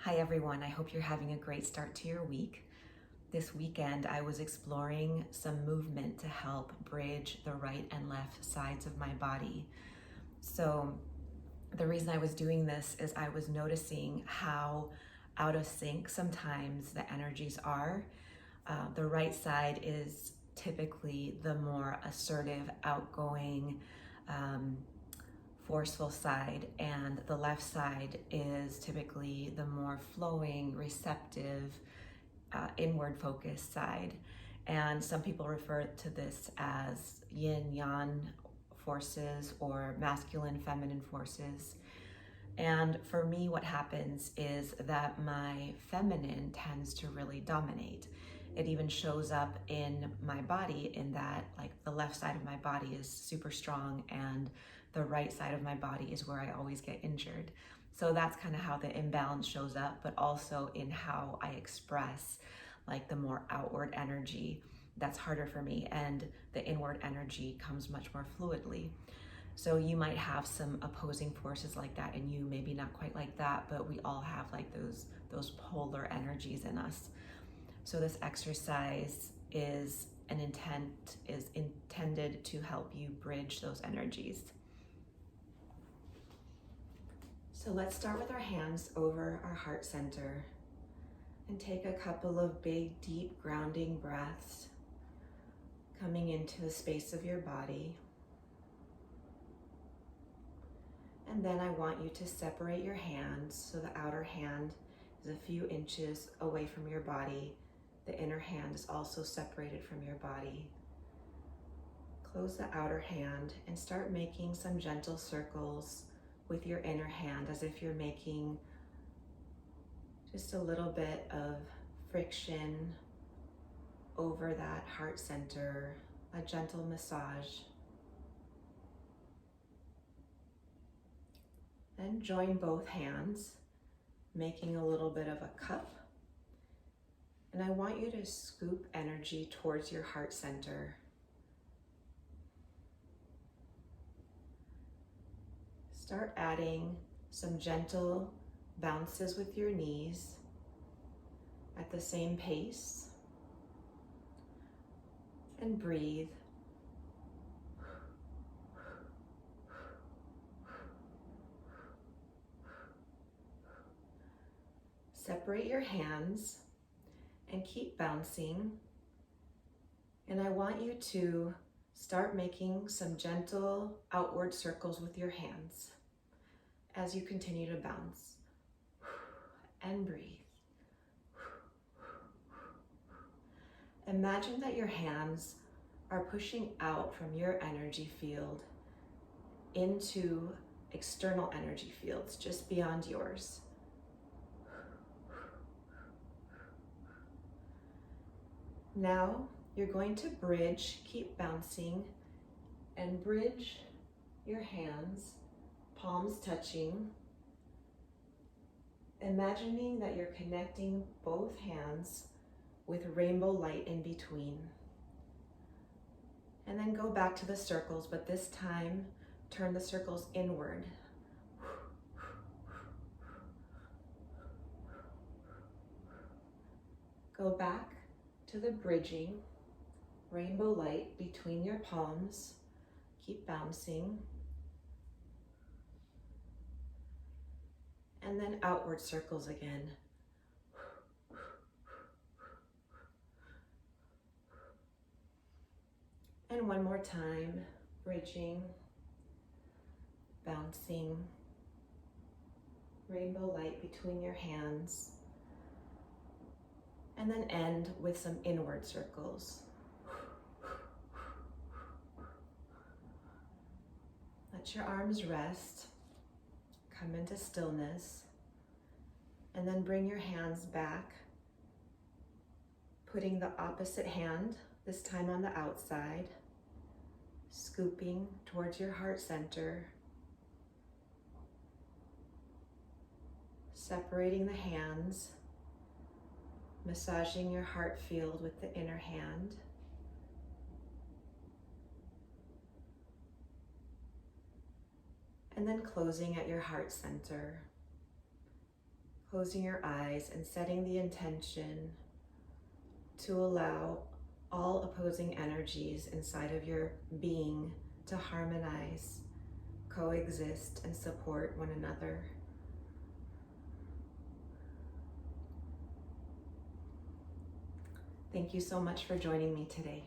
Hi everyone, I hope you're having a great start to your week. This weekend I was exploring some movement to help bridge the right and left sides of my body. So the reason I was doing this is I was noticing how out of sync sometimes the energies are. The right side is typically the more assertive, outgoing, forceful side, and the left side is typically the more flowing, receptive, inward focused side. And some people refer to this as yin yang forces or masculine feminine forces. And for me, what happens is that my feminine tends to really dominate. It even shows up in my body in that, like, the left side of my body is super strong and the right side of my body is where I always get injured. So that's kind of how the imbalance shows up, but also in how I express, like, the more outward energy that's harder for me, and the inward energy comes much more fluidly. So you might have some opposing forces like that, and you maybe not quite like that, but we all have like those polar energies in us. So this exercise is intended to help you bridge those energies. So let's start with our hands over our heart center and take a couple of big, deep grounding breaths coming into the space of your body. And then I want you to separate your hands so the outer hand is a few inches away from your body. The inner hand is also separated from your body. Close the outer hand and start making some gentle circles with your inner hand, as if you're making just a little bit of friction over that heart center, a gentle massage. Then join both hands, making a little bit of a cup. And I want you to scoop energy towards your heart center. Start adding some gentle bounces with your knees at the same pace. And breathe. Separate your hands and keep bouncing. And I want you to start making some gentle outward circles with your hands as you continue to bounce. And breathe. Imagine that your hands are pushing out from your energy field into external energy fields just beyond yours. Now you're going to bridge, keep bouncing, and bridge your hands, palms touching, imagining that you're connecting both hands with rainbow light in between. And then go back to the circles, but this time turn the circles inward. Go back to the bridging, rainbow light between your palms. Keep bouncing. And then outward circles again. And one more time, bridging, bouncing, rainbow light between your hands. And then end with some inward circles. Let your arms rest, come into stillness, and then bring your hands back, putting the opposite hand, this time on the outside, scooping towards your heart center, separating the hands, massaging your heart field with the inner hand. And then closing at your heart center. closing your eyes and setting the intention to allow all opposing energies inside of your being to harmonize, coexist, and support one another. Thank you so much for joining me today.